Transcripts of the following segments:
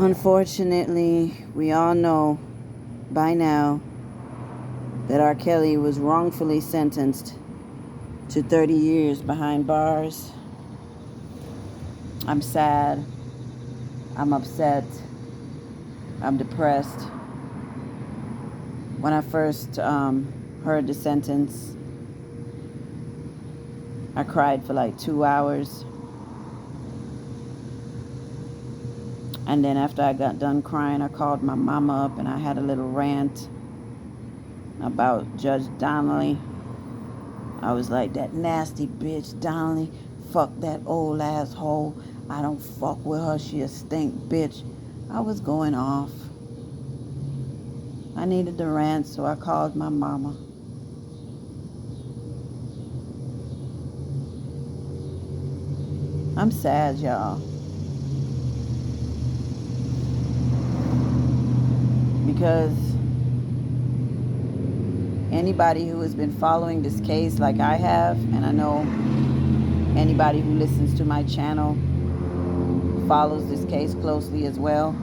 Unfortunately, we all know by now that R.Kelly was wrongfully sentenced to 30 years behind bars. I'm sad. I'm upset. I'm depressed. When I first heard the sentence, I cried for like 2 hours. And then after I got done crying, I called my mama up and I had a little rant about Judge Donnelly. I was like, that nasty bitch Donnelly, fuck that old asshole. I don't fuck with her. She a stink bitch. I was going off. I needed the rant, so I called my mama. I'm sad, y'all. Because anybody who has been following this case like I have, and I know anybody who listens to my channel follows this case closely as well,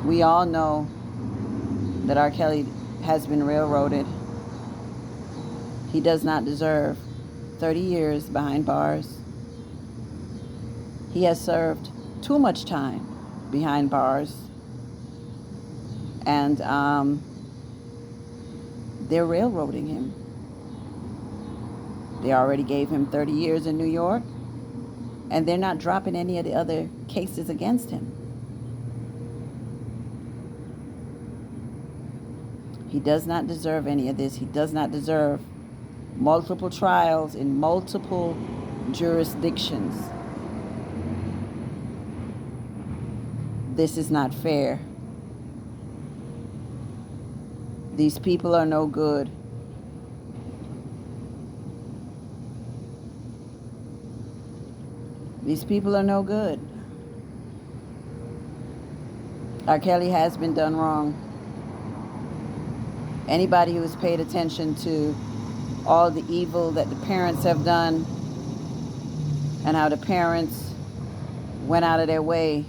we all know that R. Kelly has been railroaded. He does not deserve 30 years behind bars. He has served too much time behind bars. And they're railroading him. They already gave him 30 years in New York, and they're not dropping any of the other cases against him. He does not deserve any of this. He does not deserve multiple trials in multiple jurisdictions. This is not fair. These people are no good. These people are no good. R. Kelly has been done wrong. Anybody who has paid attention to all the evil that the parents have done and how the parents went out of their way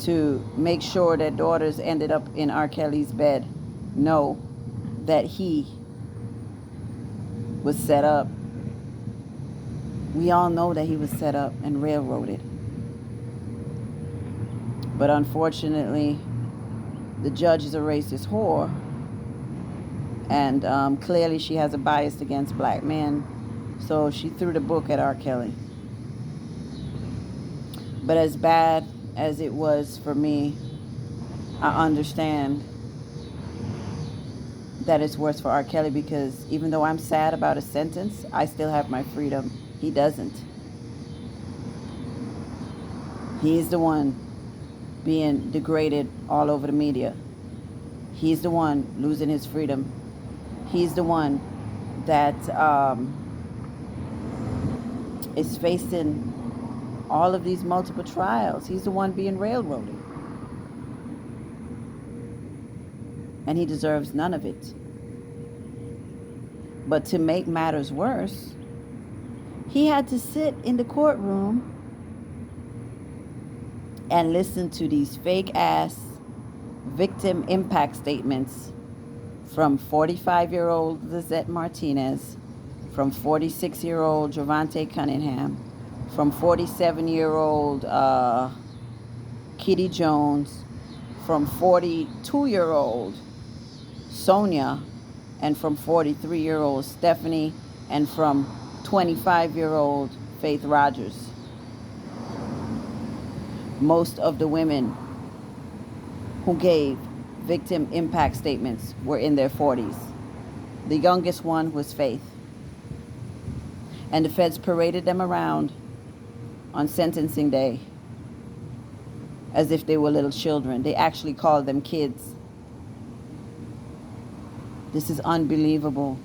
to make sure their daughters ended up in R. Kelly's bed know that he was set up. We all know that he was set up and railroaded. But unfortunately, the judge is a racist whore. And clearly she has a bias against black men. So she threw the book at R. Kelly. But as bad as it was for me, I understand that it's worse for R. Kelly, because even though I'm sad about a sentence, I still have my freedom. He doesn't. He's the one being degraded all over the media. He's the one losing his freedom. He's the one that is facing all of these multiple trials. He's the one being railroaded. And he deserves none of it. But to make matters worse, he had to sit in the courtroom and listen to these fake-ass victim impact statements from 45-year-old Lizette Martinez, from 46-year-old Javante Cunningham, from 47-year-old Kitty Jones, from 42-year-old Sonia, and from 43-year-old Stephanie, and from 25-year-old Faith Rogers. Most of the women who gave victim impact statements were in their 40s. The youngest one was Faith. And the feds paraded them around on sentencing day as if they were little children. They actually called them kids. This is unbelievable.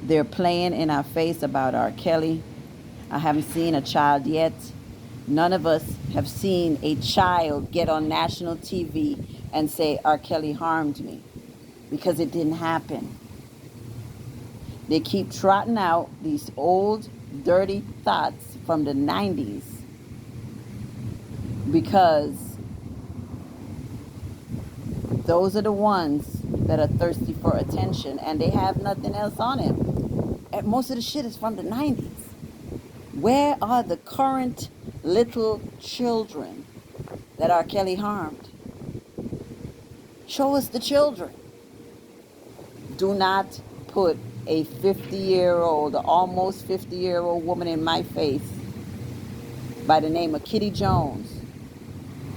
They're playing in our face about R. Kelly. I haven't seen a child yet. None of us have seen a child get on national TV and say, R. Kelly harmed me, because it didn't happen. They keep trotting out these old, dirty thoughts from the 90s because those are the ones that are thirsty for attention, and they have nothing else on him. And most of the shit is from the 90s. Where are the current little children that R.Kelly harmed? Show us the children. Do not put a 50-year-old, almost 50-year-old woman in my face by the name of Kitty Jones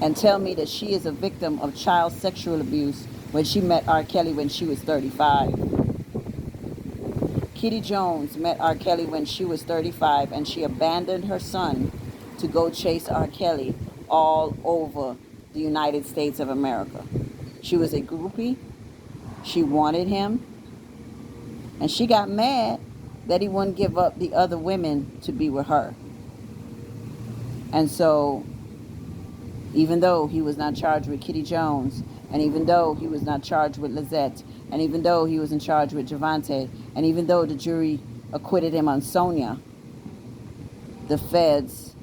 and tell me that she is a victim of child sexual abuse when she met R. Kelly when she was 35. Kitty Jones met R. Kelly when she was 35, and she abandoned her son to go chase R. Kelly all over the United States of America. She was a groupie. She wanted him. And she got mad that he wouldn't give up the other women to be with her. And so, even though he was not charged with Kitty Jones, and even though he was not charged with Lizette, and even though he was in charge with Javante, and even though the jury acquitted him on Sonia, the feds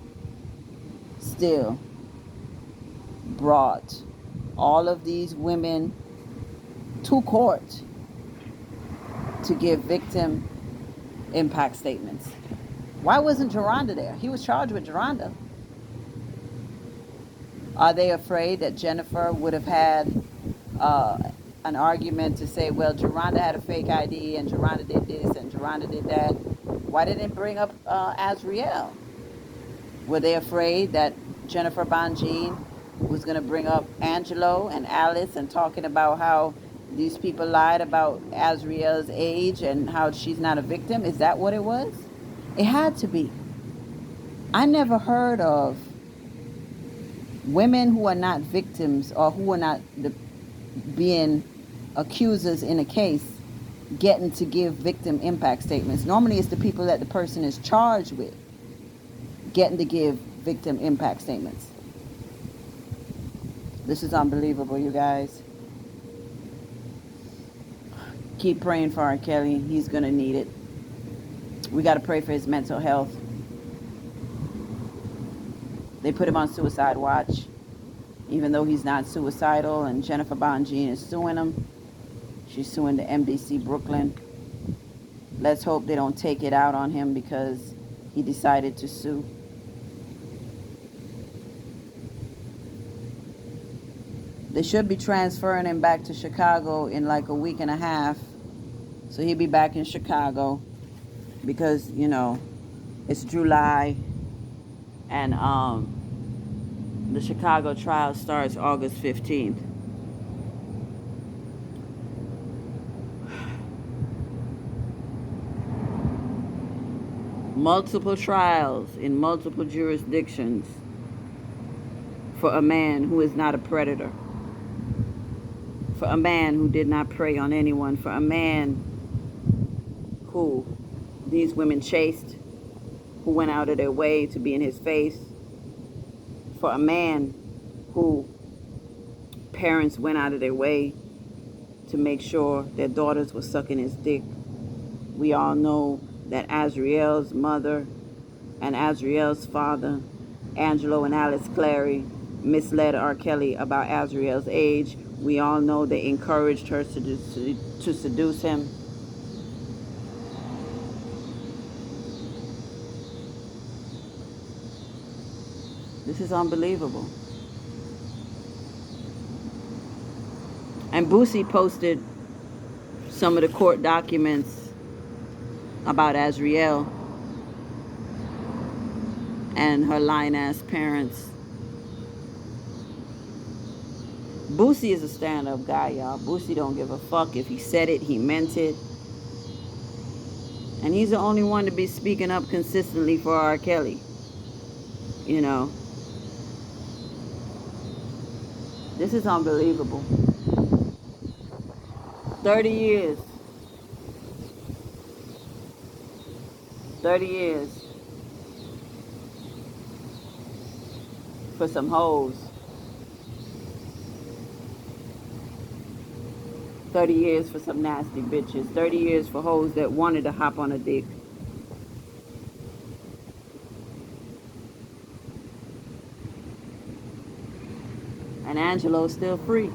still brought all of these women to court to give victim impact statements. Why wasn't Geronda there? He was charged with Geronda. Are they afraid that Jennifer would have had an argument to say, well, Geronda had a fake ID and Geronda did this and Geronda did that? Why didn't it bring up Azriel? Were they afraid that Jennifer Bonjean was going to bring up Angelo and Alice and talking about how these people lied about Azriel's age and how she's not a victim? Is that what it was? It had to be. I never heard of women who are not victims or who are not being accusers in a case getting to give victim impact statements. Normally it's the people that the person is charged with getting to give victim impact statements. This is unbelievable, you guys. Keep praying for R. Kelly. He's going to need it. We got to pray for his mental health. They put him on suicide watch, even though he's not suicidal, and Jennifer Bonjean is suing him. She's suing the NBC Brooklyn. Let's hope they don't take it out on him because he decided to sue. They should be transferring him back to Chicago in like a week and a half. So he'll be back in Chicago because, you know, it's July and the Chicago trial starts August 15th. Multiple trials in multiple jurisdictions for a man who is not a predator, for a man who did not prey on anyone, for a man who these women chased, who went out of their way to be in his face, for a man who parents went out of their way to make sure their daughters were sucking his dick. We all know that Azriel's mother and Azriel's father, Angelo and Alice Clary, misled R. Kelly about Azriel's age. We all know they encouraged her to seduce him. This is unbelievable. And Boosie posted some of the court documents about Azriel and her lying-ass parents. Boosie is a stand-up guy, y'all. Boosie don't give a fuck. If he said it, he meant it. And he's the only one to be speaking up consistently for R. Kelly. You know. This is unbelievable. 30 years. 30 years for some hoes. 30 years for some nasty bitches. 30 years for hoes that wanted to hop on a dick. And Angelo's still free.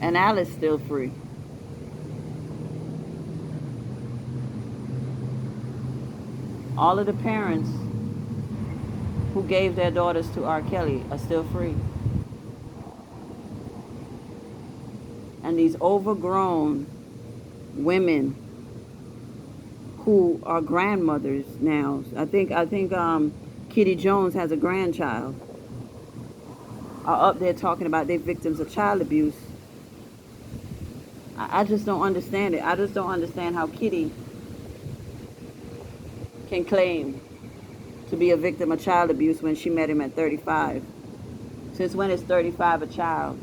And Alice still free. All of the parents who gave their daughters to R. Kelly are still free. And these overgrown women who are grandmothers now. I think Kitty Jones has a grandchild. Are up there talking about they victims of child abuse. I just don't understand it. I just don't understand how Kitty can claim to be a victim of child abuse when she met him at 35. Since when is 35 a child?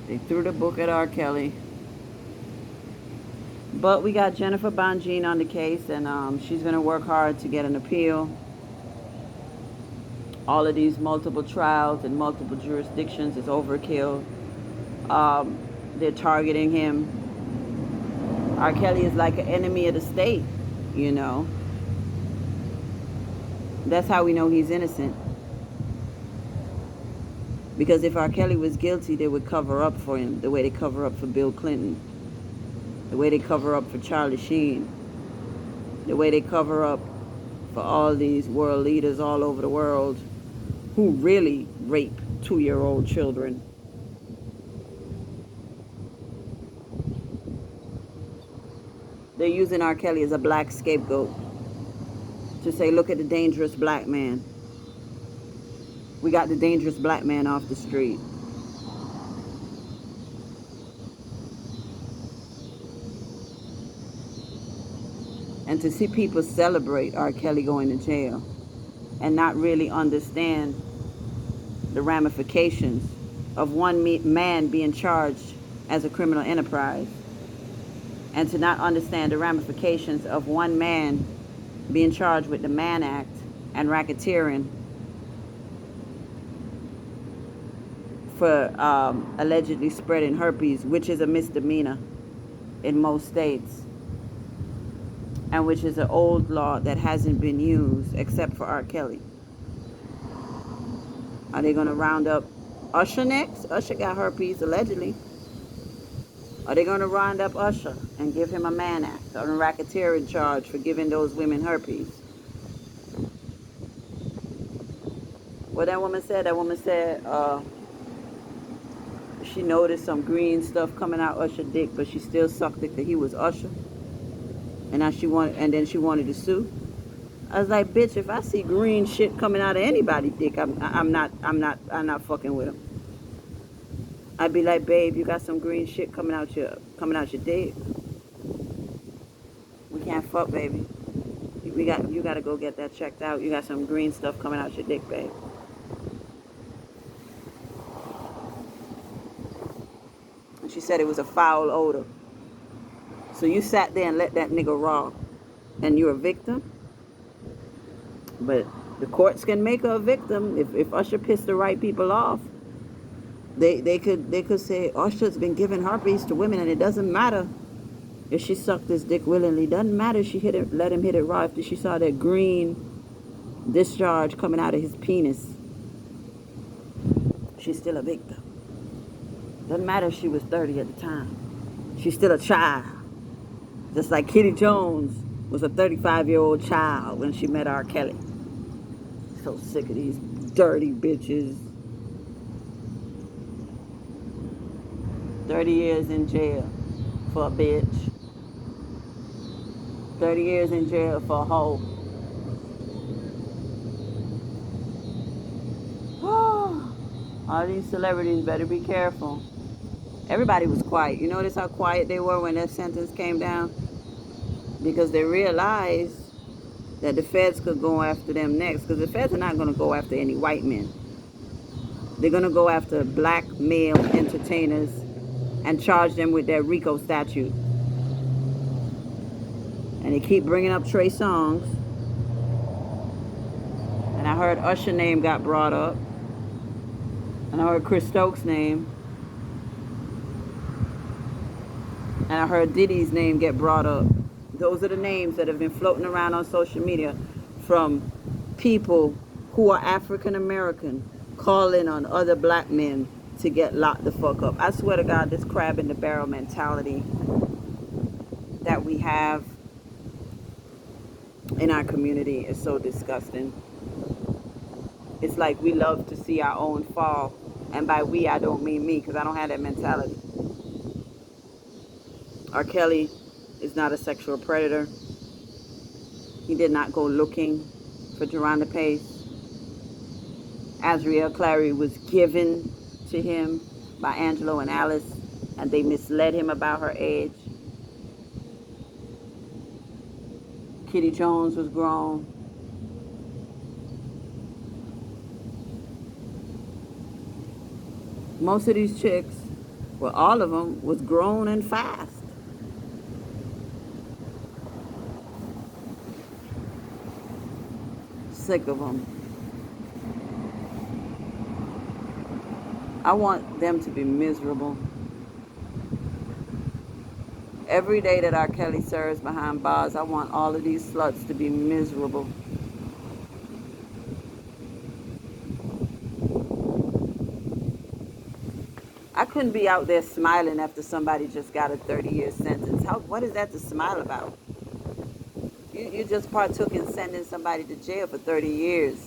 They threw the book at R. Kelly. But we got Jennifer Bonjean on the case, and she's going to work hard to get an appeal. All of these multiple trials in multiple jurisdictions is overkill. They're targeting him. R. Kelly is like an enemy of the state, you know. That's how we know he's innocent. Because if R. Kelly was guilty, they would cover up for him the way they cover up for Bill Clinton, the way they cover up for Charlie Sheen, the way they cover up for all these world leaders all over the world who really rape 2-year-old children. They're using R. Kelly as a black scapegoat to say, look at the dangerous black man. We got the dangerous black man off the street. And to see people celebrate R. Kelly going to jail and not really understand the ramifications of one man being charged as a criminal enterprise, and to not understand the ramifications of one man being charged with the Mann Act and racketeering for allegedly spreading herpes, which is a misdemeanor in most states, and which is an old law that hasn't been used except for R. Kelly. Are they going to round up Usher next? Usher got herpes, allegedly. Are they going to round up Usher and give him a Mann Act or a racketeering charge for giving those women herpes? What that woman said she noticed some green stuff coming out Usher's dick, but she still sucked it because he was Usher. And then she wanted to sue. I was like, bitch, if I see green shit coming out of anybody's dick, I'm not fucking with him. I'd be like, babe, you got some green shit coming out your dick. We can't fuck, baby. You got to go get that checked out. You got some green stuff coming out your dick, babe. And she said it was a foul odor. So you sat there and let that nigga raw, and you're a victim? But the courts can make her a victim if Usher pissed the right people off. They could say Usher's been giving herpes to women, and it doesn't matter if she sucked his dick willingly. Doesn't matter if she let him hit it raw after she saw that green discharge coming out of his penis. She's still a victim. Doesn't matter if she was 30 at the time. She's still a child. Just like Kitty Jones was a 35-year-old child when she met R. Kelly. So sick of these dirty bitches. 30 years in jail for a bitch. 30 years in jail for a hoe. All these celebrities better be careful. Everybody was quiet. You notice how quiet they were when that sentence came down? Because they realized that the feds could go after them next. Because the feds are not going to go after any white men. They're going to go after black male entertainers and charge them with their RICO statute. And they keep bringing up Trey Songz. And I heard Usher's name got brought up. And I heard Chris Stokes' name. And I heard Diddy's name get brought up. Those are the names that have been floating around on social media from people who are African American calling on other black men to get locked the fuck up. I swear to God, this crab in the barrel mentality that we have in our community is so disgusting. It's like we love to see our own fall. And by we, I don't mean me, because I don't have that mentality. R.Kelly is not a sexual predator. He did not go looking for Geronda Pace. Azriel Clary was given to him by Angelo and Alice, and they misled him about her age. Kitty Jones was grown. Most of these chicks, well, all of them, was grown and fast. Sick of them. I want them to be miserable. Every day that R. Kelly serves behind bars, I want all of these sluts to be miserable. I couldn't be out there smiling after somebody just got a 30-year sentence. What is that to smile about? You just partook in sending somebody to jail for 30 years.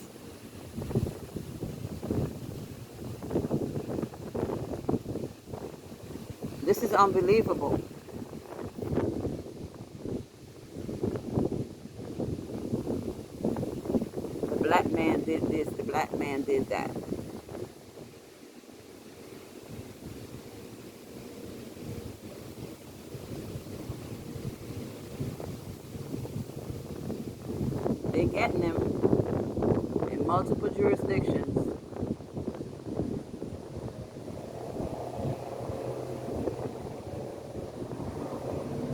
This is unbelievable. The black man did this, the black man did that. They're getting them in multiple jurisdictions.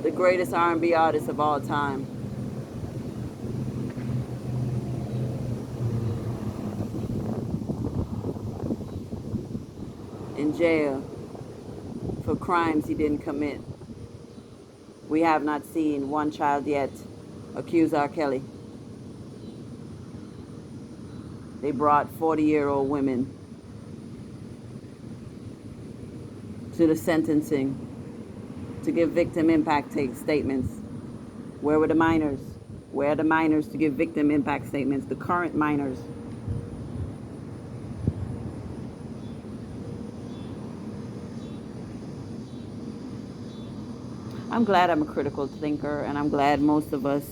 The greatest R&B artist of all time. In jail for crimes he didn't commit. We have not seen one child yet accuse R. Kelly. They brought 40-year-old women to the sentencing to give victim impact statements. Where were the minors? Where are the minors to give victim impact statements? The current minors. I'm glad I'm a critical thinker, and I'm glad most of us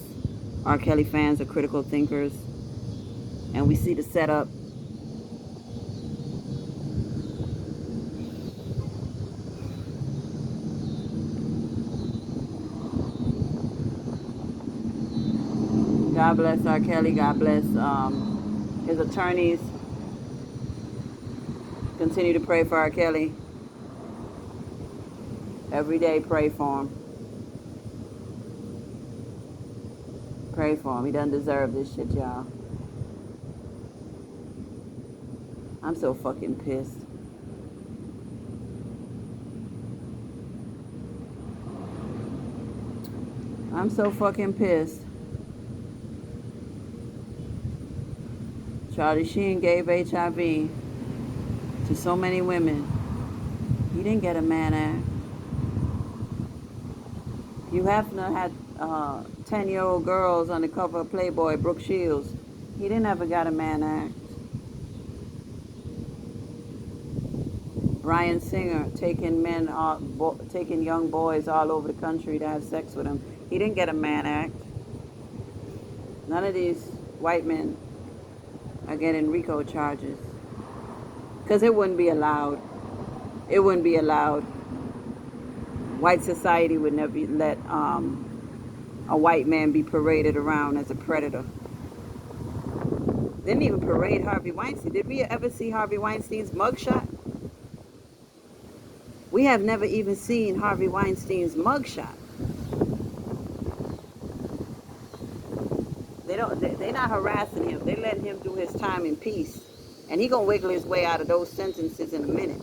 R. Kelly fans are critical thinkers, and we see the setup. God bless R. Kelly. God bless his attorneys. Continue to pray for R. Kelly. Every day, pray for him. Pray for him. He doesn't deserve this shit, y'all. I'm so fucking pissed. I'm so fucking pissed. Charlie Sheen gave HIV to so many women. He didn't get a Mann Act. Hugh Hefner had 10-year-old girls on the cover of Playboy, Brooke Shields. He didn't ever got a Mann Act. Bryan Singer taking taking young boys all over the country to have sex with him. He didn't get a Mann Act. None of these white men are getting RICO charges. Because it wouldn't be allowed. It wouldn't be allowed. White society would never let a white man be paraded around as a predator. Didn't even parade Harvey Weinstein. Did we ever see Harvey Weinstein's mugshot? We have never even seen Harvey Weinstein's mugshot. They're not harassing him. They're letting him do his time in peace. And he's going to wiggle his way out of those sentences in a minute.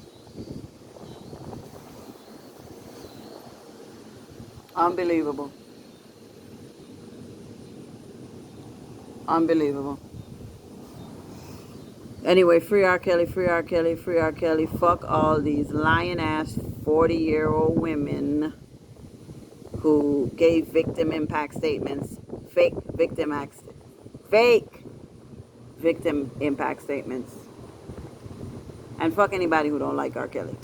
Unbelievable. Unbelievable. Anyway, free R. Kelly, free R. Kelly, free R. Kelly. Fuck all these lying ass 40-year-old women who gave victim impact statements, fake victim impact statements. And fuck anybody who don't like R. Kelly.